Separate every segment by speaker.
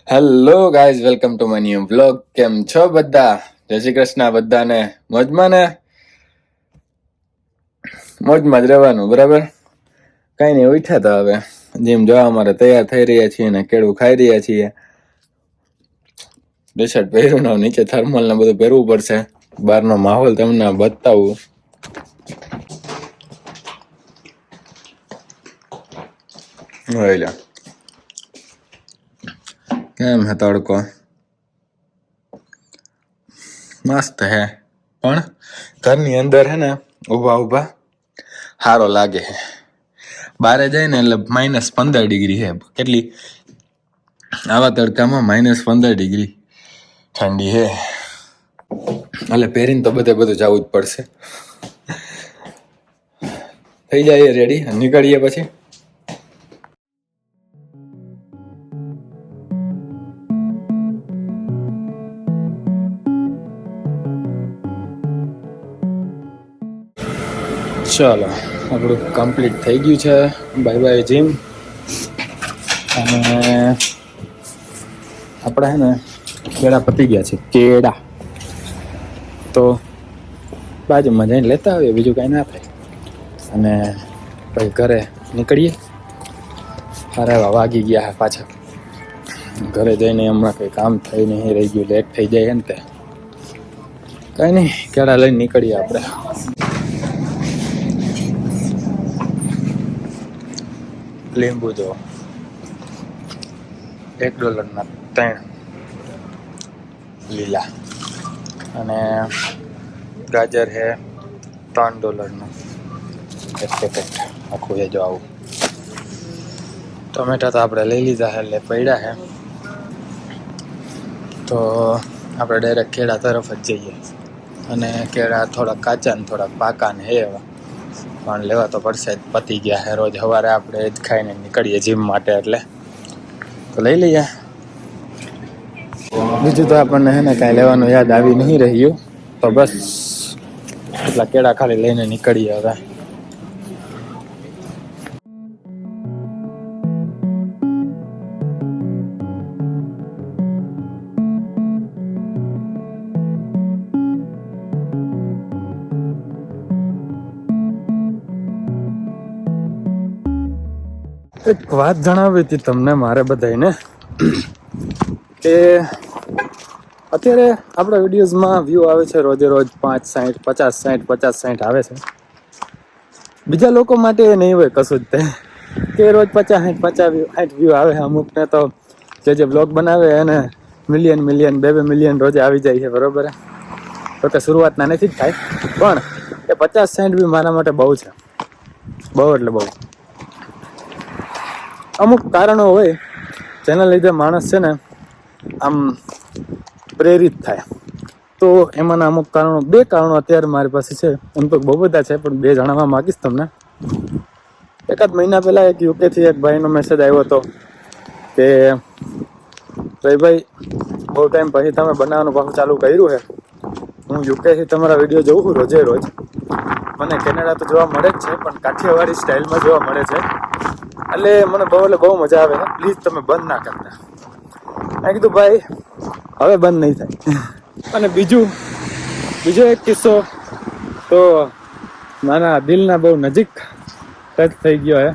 Speaker 1: Hello guys, welcome to my new vlog. કેમ છો બધા? જય શ્રી કૃષ્ણ. બધાને મોજમાં ને? મોજમાં જ રહેવાનું, બરાબર? કઈ નહીં, ઉઠ્યા તો હવે જીમ જવા અમારે તૈયાર થઈ રહ્યા છીએ ને કેળું ખાઈ રહ્યા છીએ. ટી શર્ટ પહેર્યું ને નીચે થર્મલ ને બધું પહેરવું પડશે. બહારનો માહોલ તમને બતાવું. કેમ હે તડકો? મસ્ત હે, પણ ઘરની અંદર હે ને ઊભા ઊભા સારો લાગે હે. બારે જાય ને એટલે -15 ડિગ્રી હે. કેટલી આવા તડકામાં -15 ડિગ્રી ઠંડી હે. એટલે પહેરીને તો બધું જવું જ પડશે. થઈ જાય રેડી, નીકળીએ પછી. ચાલો, આપણું કમ્પ્લીટ થઈ ગયું છે. Bye bye gym. અને આપણા હે ને કેળા પતી ગયા છે. કેળા તો બાજુમાં જઈને લેતા આવીએ, બીજું કાંઈ ના થાય. અને પછી ઘરે નીકળીએ. અરે વાગી ગયા પાછા. ઘરે જઈને હમણાં કંઈ કામ થઈ નહીં રહી ગયું, લેટ થઈ જાય ને તે કંઈ નહીં, કેળા લઈને નીકળીએ આપણે. લીંબુ જો $1 3 લીલા, અને ગાજર હે $3 એક પેકેટ આખું. એ જો આવું. ટમેટા તો આપણે લઈ લીધા છે એટલે પડ્યા છે. તો આપણે ડાયરેક્ટ કેળા તરફ જ જઈએ. અને કેળા થોડાક કાચા ને થોડાક પાકા ને હે એવા, પણ લેવા તો પડશે જ. પતી ગયા છે. રોજ સવારે આપણે જ ખાઈને નીકળીએ જીમ માટે, એટલે તો લઈ લઈએ. બીજું તો આપણને હે ને કાંઈ લેવાનું યાદ આવી નહીં રહ્યું, તો બસ એટલા કેળા ખાલી લઈને નીકળીએ હવે. એક વાત જણાવી હતી તમને મારે બધાને, કે અત્યારે આપણા વિડીયોઝમાં વ્યૂ આવે છે રોજે રોજ 5, 60, 50, 60 આવે છે. બીજા લોકો માટે એ નહીં હોય કશું જ તે, કે રોજ 50, 60 વ્યૂ આવે છે. અમુકને તો જે બ્લોગ બનાવે એને મિલિયન 2 મિલિયન રોજે આવી જાય છે, બરોબર? તો કે શરૂઆત નાનેથી જ થાય, પણ એ 50, 60 વ્યૂ મારા માટે બહુ છે. બહુ એટલે બહુ. અમુક કારણો હોય જેના લીધે માણસ છે ને આમ પ્રેરિત થાય. તો એમાંના અમુક કારણો, 2 કારણો અત્યારે મારી પાસે છે. એમ તો બહુ બધા છે, પણ 2 જણાવવા માગીશ તમને. એકાદ મહિના પહેલાં એક યુકેથી એક ભાઈનો મેસેજ આવ્યો હતો કે ભાઈ બહુ ટાઈમ પછી તમે બનાવવાનું પાછું ચાલુ કર્યું છે. હું યુકેથી તમારા વિડીયો જોઉં છું રોજે રોજ. મને કેનેડા તો જોવા મળે જ છે, પણ કાઠિયાવાડી સ્ટાઇલમાં જોવા મળે છે. એટલે મને બહુ મજા આવે છે. પ્લીઝ તમે બંધ ના કરતા. મેં કીધું ભાઈ હવે બંધ નહીં થાય. અને બીજો એક કિસ્સો તો મારા દિલના બહુ નજીક ટચ થઈ ગયો છે.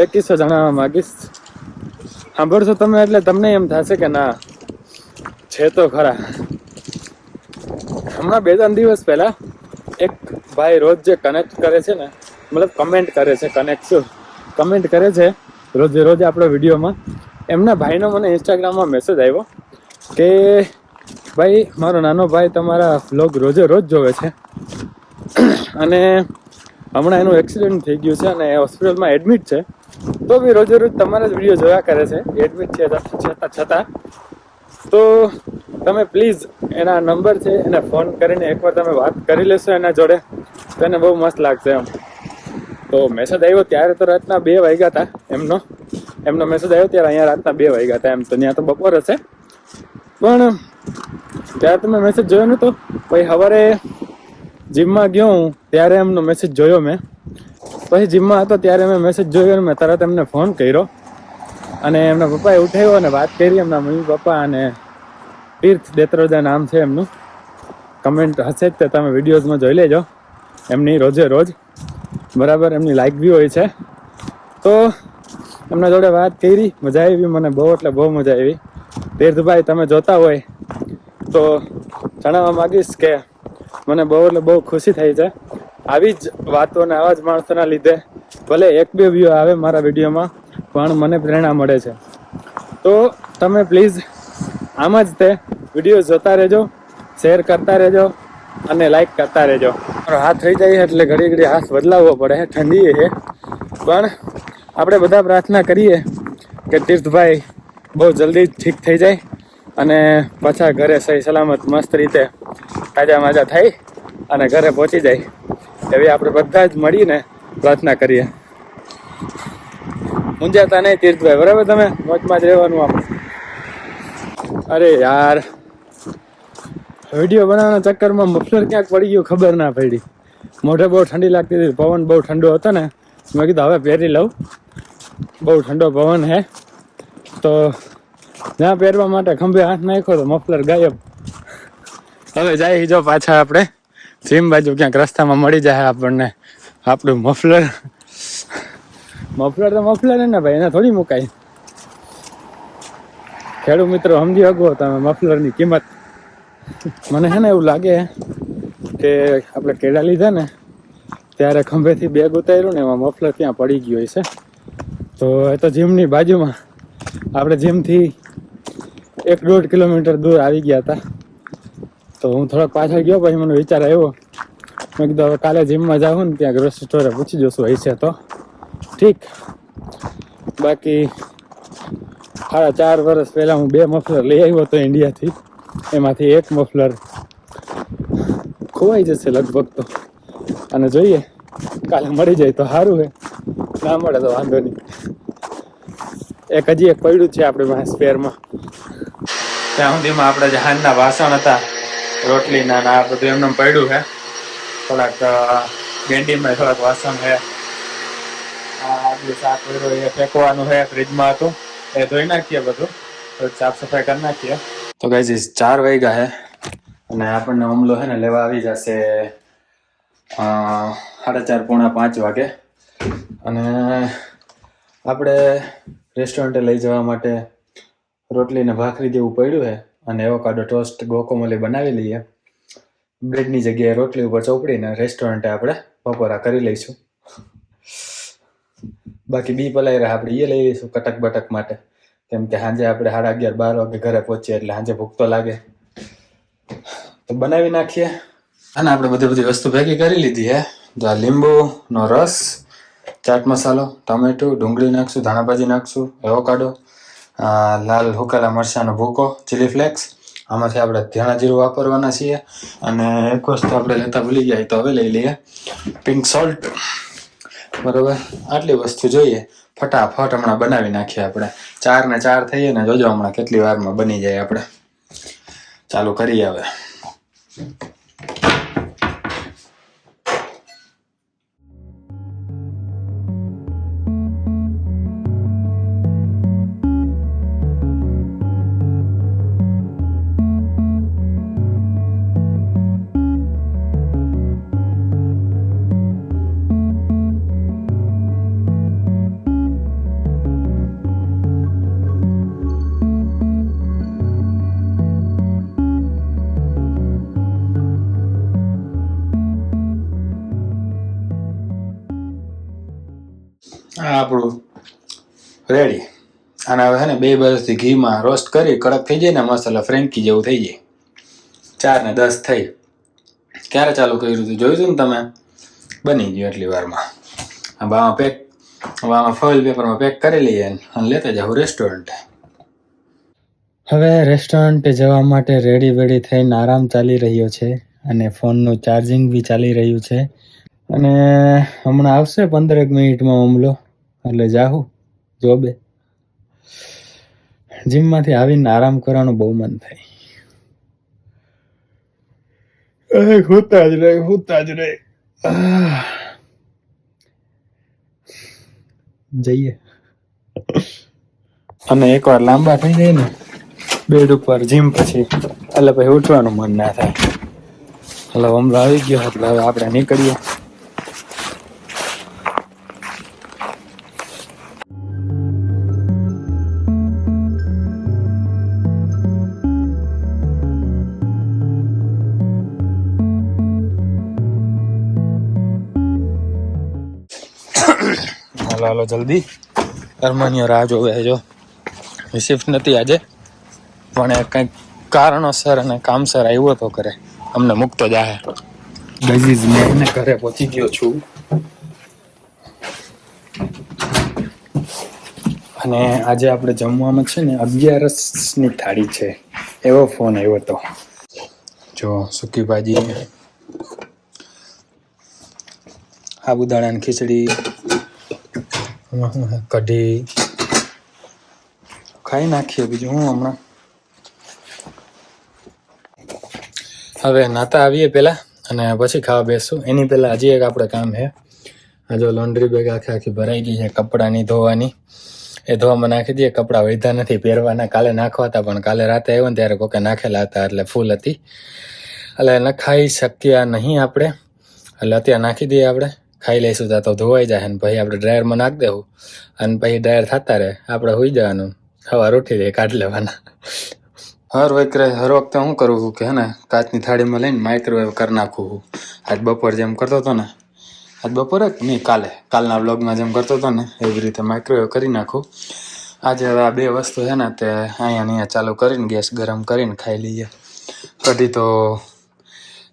Speaker 1: એ કિસ્સો જણાવવા માગીશ. સાંભળશો તમે એટલે તમને એમ થશે કે ના છે તો ખરા. હમણાં 2-3 દિવસ પહેલા એક ભાઈ રોજ જે કનેક્ટ કરે છે ને, મતલબ કમેન્ટ કરે છે, કમેન્ટ કરે છે રોજે રોજ આપણા વિડીયોમાં. એમના ભાઈનો મને ઇન્સ્ટાગ્રામમાં મેસેજ આવ્યો કે ભાઈ મારો નાનો ભાઈ તમારા વ્લોગ રોજે રોજ જોવે છે, અને હમણાં એનું એક્સિડન્ટ થઈ ગયું છે અને હોસ્પિટલમાં એડમિટ છે. તો બી રોજે રોજ તમારા જ વિડીયો જોયા કરે છે, એડમિટ છે છતાં. તો તમે પ્લીઝ એના નંબર છે એને ફોન કરીને એકવાર તમે વાત કરી લેશો એના જોડે, તો એને બહુ મસ્ત લાગશે એમ. તો મેસેજ આવ્યો ત્યારે તો રાતના 2 વાગ્યા હતા. એમનો મેસેજ આવ્યો ત્યારે અહીંયા રાતના 2 વાગ્યા હતા. એમ તો ત્યાં તો બપોર હશે, પણ ત્યારે તમે મેસેજ જોયો નહોતો. પછી સવારે જીમમાં ગયો હું ત્યારે એમનો મેસેજ જોયો મેં. પછી જીમમાં હતો ત્યારે મેં મેસેજ જોયો અને મેં તરત એમને ફોન કર્યો. અને એમના પપ્પાએ ઉઠાવ્યો અને વાત કરી એમના મમ્મી પપ્પા અને તીર્થ દેત્રોજા નામ છે એમનું. કમેન્ટ હશે જ તે તમે વિડીયોઝમાં જોઈ લેજો એમની રોજે રોજ, બરાબર. એમની લાઈક બી હોય છે. તો એમના જોડે વાત કરી, મજા આવી મને બહુ, એટલે બહુ મજા આવી. તીર્થભાઈ તમે જોતા હોય તો જણાવવા માંગીશ કે મને બહુ એટલે બહુ ખુશી થઈ છે. આવી જ વાતો અને આવા જ માણસોના લીધે ભલે એક બે વ્યૂ આવે મારા વિડીયોમાં, પણ મને પ્રેરણા મળે છે. તો તમે પ્લીઝ આમ જ તે વિડીયો જોતા રહેજો, શેર કરતા રહેજો અને લાઈક કરતા રહેજો. મારો હાથ થઈ જાય એટલે ઘડી ઘડી હાથ બદલાવવો પડે, ઠંડી છે. પણ આપણે બધા પ્રાર્થના કરીએ કે તીર્થભાઈ બહુ જલ્દી ઠીક થઈ જાય અને પાછા ઘરે સહી સલામત મસ્ત રીતે તાજા માજા થઈ અને ઘરે પહોંચી જાય, એવી આપણે બધા જ મળીને પ્રાર્થના કરીએ. મૂંઝાતા નહીં તીર્થભાઈ, બરાબર? તમે મોજમાં જ રહેવાનું આપણે. અરે યાર, વિડીયો બનાવવાના ચક્કરમાં મફલર ક્યાંક પડી ગયું, ખબર ના પડી. મોઢે બહુ ઠંડી લાગતી હતી, પવન બહુ ઠંડો હતો ને, મેં કીધું હવે પહેરી લઉં. બહુ ઠંડો પવન હે, તો જ્યાં પહેરવા માટે ખંભે હાથ નાખ્યો તો મફલર ગાયબ. હવે જાય જો પાછા આપણે જીમ બાજુ, ક્યાંક રસ્તામાં મળી જાય આપણને આપણું મફલર. મફલર તો મફલર હે ને ભાઈ, એને થોડી મુકાય. ખેડૂત મિત્રો સમજી શકો તમે મફલરની કિંમત. મને છે ને એવું લાગે કે આપણે કેળા લીધા ને ત્યારે ખંભેથી બેગ ઉતાર્યું ને એમાં મફલર ત્યાં પડી ગયું છે. તો એ તો જીમની બાજુમાં, આપણે જીમથી 1-1.5 કિલોમીટર દૂર આવી ગયા હતા. તો હું થોડોક પાછળ ગયો, પછી મને વિચાર આવ્યો, મેં કીધું હવે કાલે જીમમાં જાઉં ને ત્યાં ગ્રોસરી સ્ટોરે પૂછી જોશું હોય છે તો ઠીક. બાકી 4.5 વર્ષ પહેલા હું 2 મફલર લઈ આવ્યો હતો ઇન્ડિયાથી, એમાંથી 1 મફલર ખોવાઈ જશે લગભગ તો. અને જોઈએ કાલે મળી જાય તો સારું છે, ના મળે તો વાંધો નહીં. હજી એક પડ્યું છે આપણે પાસે સ્પેરમાં. ત્યાં સુધીમાં આપણે જહાજના વાસણ હતા, રોટલીના આ બધું એમને પડ્યું છે. થોડાક ગેંડીમાં થોડાક વાસણ છે. આ જે શાક પડ્યો એ ફેંકવાનું છે, ફ્રીજમાં હતું એ ધોઈ નાખીએ, બધું સાફ સફાઈ કરી નાખીએ. તો ગાઈઝ 4 વાગ્યા છે અને આપણને હુમલો છે ને લેવા આવી જશે 4:30 પોણા 5 વાગે. અને આપણે રેસ્ટોરન્ટે લઈ જવા માટે રોટલી ને ભાખરી જેવું પડ્યું છે અને એવોકાડો ટોસ્ટ ગોકોમોલી બનાવી લઈએ. બ્રેડની જગ્યાએ રોટલી ઉપર ચોપડીને રેસ્ટોરન્ટે આપણે બપોરા કરી લઈશું. બાકી બી પલાયરા આપણે એ લઈ લઈશું કટક બટક માટે, કેમ કે સાંજે આપણે 11:30-12 વાગે ઘરે પહોંચીએ એટલે સાંજે ભૂખ તો લાગે. તો બનાવી નાખીએ. અને આપણે બધી વસ્તુ ભેગી કરી લીધી છે. જો આ લીંબુનો રસ, ચાટ મસાલો, ટમેટું, ડુંગળી નાખશું, ધાણાભાજી નાખશું, એવોકાડો, લાલ હુકેલા મરચાંનો ભૂકો, ચીલી ફ્લેક્સ. આમાંથી આપણે ધાણા જીરું વાપરવાના છીએ. અને એક વસ્તુ આપણે લેતા ભૂલી ગયા તો હવે લઈ લઈએ, પિંક સોલ્ટ. બરોબર, આટલી વસ્તુ જોઈએ. ફટાફટ હમણાં બનાવી નાખીએ આપણે. 4 ને 4 થઈએ ને, જોજો હમણાં કેટલી વારમાં બની જાય. આપણે ચાલુ કરીએ હવે. આપણું રેડી. અને હવે છે ને 2 બાજુથી ઘીમાં રોસ્ટ કરી કડક થઈ જાય ને મસાલા, ફ્રેન્કી જેવું થઈ જાય. 4 ને 10 થઈ. ક્યારે ચાલુ કર્યું હતું જોયું હતું ને તમે? બની ગયું એટલી વારમાં. આમાં ફોઇલ પેપરમાં પેક કરી લઈએ અને લેતા જાવ રેસ્ટોરન્ટે. હવે રેસ્ટોરન્ટે જવા માટે રેડી થઈને આરામ ચાલી રહ્યો છે અને ફોનનું ચાર્જિંગ બી ચાલી રહ્યું છે. અને હમણાં આવશે 15 મિનિટમાં હુમલો, એટલે જાહું જોબે. જીમમાંથી આવીને આરામ કરવાનું બહુ મન થાય. હોતા જ રહે. જઈએ. અને એકવાર લાંબા થઈ જાય ને બેડ ઉપર જીમ પછી એટલે પછી ઉઠવાનું મન ના થાય. એટલે હમણાં આવી ગયો એટલે હવે આપણે નીકળીએ. હાલો જલ્દી. અરમાનીઓ રાહ જોવે જો શિફ્ટ નથી આજે, પણ કંઈક કારણોસર અને કામસર આવ્યો તો કરે અમને મૂકતો જાહે. ગઝીઝ મેં એને ઘરે પહોંચી ગયો છું. અને આજે આપણે જમવામાં છે ને 11ની થાળી છે એવો ફોન આવ્યો હતો. જો સૂકી ભાજી, સાબુદાણાની ખીચડી, કઢી ખાઈ નાખીએ. બીજું હું હમણાં હવે નાતા આવીએ પહેલા અને પછી ખાવા બેસશું. એની પહેલા હજી એક આપણે કામ છે. આ જો લોન્ડ્રી બેગ આખી ભરાઈ ગઈ છે કપડાની ધોવાની. એ ધોવામાં નાખી દઈએ. કપડાં વધ્યા નથી પહેરવાના, કાલે નાખવા હતા પણ કાલે રાતે આવ્યો ને ત્યારે કોકે નાખેલા હતા એટલે ફૂલ હતી, એટલે નખાઈ શક્યા નહીં આપણે. એટલે અત્યારે નાખી દઈએ, આપણે ખાઈ લઈશું ત્યાં તો ધોવાઈ જાય ને પછી આપણે ડ્રાયરમાં નાખી દેવું અને પછી ડ્રાયર થતા રહે, આપણે હોઈ જવાનું, સવાર ઉઠી દે કાઢી લેવાના. હર વખતે હું કરું કે હે ને કાચની થાળીમાં લઈને માઇક્રોવેવ કરી નાખું. આજ બપોર જેમ કરતો હતો ને, આજ બપોરે નહીં કાલના વ્લોગમાં જેમ કરતો હતો ને એવી રીતે માઇક્રોવેવ કરી નાખું. આજે હવે આ બે વસ્તુ છે ને તે અહીંયા ચાલુ કરીને ગેસ ગરમ કરીને ખાઈ લઈએ. કઢી તો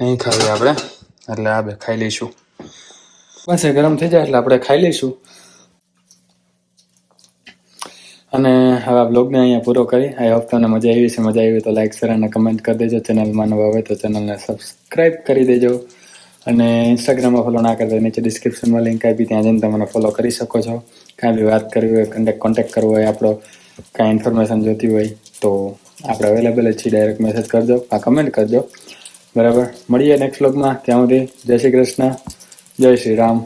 Speaker 1: નહીં ખાવી આપણે, એટલે આ બે ખાઈ લઈશું. બસ એ ગરમ થઈ જાય એટલે આપણે ખાઈ લઈશું. અને હવે આ બ્લોગને અહીંયા પૂરો કરી. આ હોપ તમને મજા આવી છે. મજા આવી તો લાઈક શેર અને કમેન્ટ કરી દેજો. ચેનલમાં નવા હોય તો ચેનલને સબસ્ક્રાઈબ કરી દેજો. અને ઇન્સ્ટાગ્રામમાં ફોલો ના કરતા નીચે ડિસ્ક્રિપ્શનમાં લિંક આપી, ત્યાં જઈને તમે ફોલો કરી શકો છો. કાંઈ બી વાત કરવી હોય, કોન્ટેક્ટ કરવો હોય, આપણો કાંઈ ઇન્ફોર્મેશન જોતી હોય તો આપણે અવેલેબલ જ છીએ. ડાયરેક્ટ મેસેજ કરજો, કમેન્ટ કરજો. બરાબર, મળીએ નેક્સ્ટ બ્લોગમાં. ત્યાં સુધી જય શ્રી કૃષ્ણ, જય શ્રી રામ.